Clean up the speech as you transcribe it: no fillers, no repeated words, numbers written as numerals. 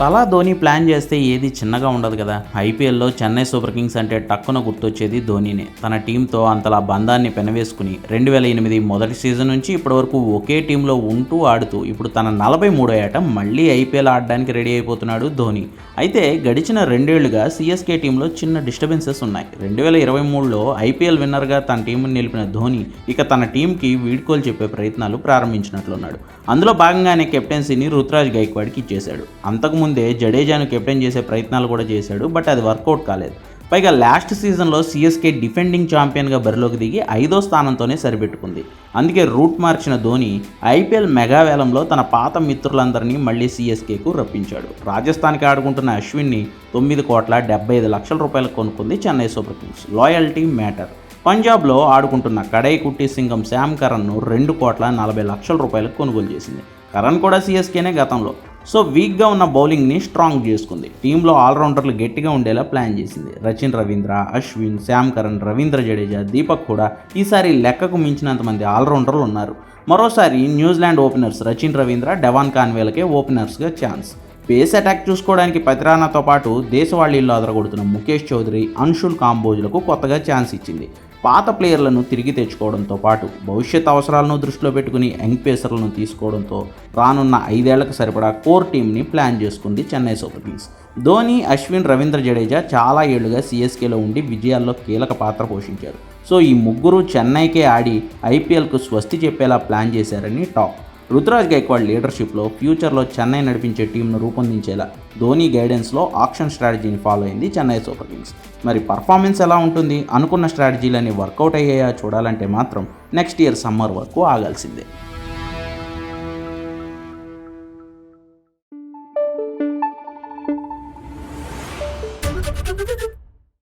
తలా ధోని ప్లాన్ చేస్తే ఏది చిన్నగా ఉండదు కదా. ఐపీఎల్లో చెన్నై సూపర్ కింగ్స్ అంటే టక్కున గుర్తొచ్చేది ధోనీనే. తన టీంతో అంతలా బంధాన్ని పెనవేసుకుని 2008 మొదటి సీజన్ నుంచి ఇప్పటివరకు ఒకే టీంలో ఉంటూ ఆడుతూ ఇప్పుడు తన 43వ ఏట మళ్ళీ ఐపీఎల్ ఆడడానికి రెడీ అయిపోతున్నాడు ధోని. అయితే గడిచిన 2 ఏళ్లుగా సిఎస్కే టీంలో చిన్న డిస్టర్బెన్సెస్ ఉన్నాయి. 2023లో ఐపీఎల్ విన్నర్గా తన టీంను నిలిపిన ధోని ఇక తన టీంకి వీడ్కోలు చెప్పే ప్రయత్నాలు ప్రారంభించినట్లున్నాడు. అందులో భాగంగానే కెప్టెన్సీని రుతురాజ్ గైక్వాడ్కి ఇచ్చేశాడు. అంతకుముందే జడేజాను కెప్టెన్ చేసే ప్రయత్నాలు కూడా చేశాడు, బట్ అది వర్కౌట్ కాలేదు. పైగా లాస్ట్ సీజన్లో సిఎస్కే డిఫెండింగ్ ఛాంపియన్గా బరిలోకి దిగి 5వ స్థానంతోనే సరిపెట్టుకుంది. అందుకే రూట్ మార్చిన ధోని ఐపీఎల్ మెగావేలంలో తన పాత మిత్రులందరినీ మళ్ళీ సిఎస్కేకు రప్పించాడు. రాజస్థాన్కి ఆడుకుంటున్న అశ్విన్ని 9,75,00,000 కొనుక్కుంది Chennai super kings. Loyalty matter. పంజాబ్లో ఆడుకుంటున్న కడై కుట్టి సింగం శామ్ కరణ్ను 2,40,00,000 కొనుగోలు చేసింది. కరణ్ కూడా సిఎస్కేనే గతంలో. సో వీక్గా ఉన్న బౌలింగ్ని స్ట్రాంగ్ చేసుకుంది. టీంలో ఆల్రౌండర్లు గట్టిగా ఉండేలా ప్లాన్ చేసింది. రచిన్ రవీంద్ర, అశ్విన్, శామ్ కరణ్, రవీంద్ర జడేజా, దీపక్ కూడా ఈసారి లెక్కకు మించినంతమంది ఆల్రౌండర్లు ఉన్నారు. మరోసారి New Zealand openers Rachin Ravindra, Devon కాన్వేలకే ఓపెనర్స్గా ఛాన్స్. పేస్ అటాక్ చూసుకోవడానికి పతిరానాతో పాటు దేశవాళీల్లో అదరగొడుతున్న ముఖేష్ చౌదరి, అన్షుల్ కాంబోజ్లకు కొత్తగా ఛాన్స్ ఇచ్చింది. పాత ప్లేయర్లను తిరిగి తెచ్చుకోవడంతో పాటు భవిష్యత్ అవసరాలను దృష్టిలో పెట్టుకుని యంగ్ పేసర్లను తీసుకోవడంతో రానున్న 5 ఏళ్లకు సరిపడా కోర్ టీంని ప్లాన్ చేసుకుంది చెన్నై సూపర్ కింగ్స్. ధోని, అశ్విన్, రవీంద్ర జడేజా చాలా ఏళ్లుగా సిఎస్కేలో ఉండి విజయాల్లో కీలక పాత్ర పోషించారు. సో ఈ ముగ్గురు చెన్నైకే ఆడి ఐపీఎల్కు స్వస్తి చెప్పేలా ప్లాన్ చేశారని టాక్. రుతురాజ్ గైక్వాడ్ లీడర్షిప్లో ఫ్యూచర్లో చెన్నై నడిపించే టీంను రూపొందించేలా ధోని గైడెన్స్లో ఆక్షన్ స్ట్రాటజీని ఫాలో అయింది చెన్నై సూపర్ కింగ్స్. మరి పర్ఫార్మెన్స్ ఎలా ఉంటుంది, అనుకున్న స్ట్రాటజీలన్నీ వర్కౌట్ అయ్యాయా చూడాలంటే మాత్రం నెక్స్ట్ ఇయర్ సమ్మర్ వరకు ఆగాల్సిందే.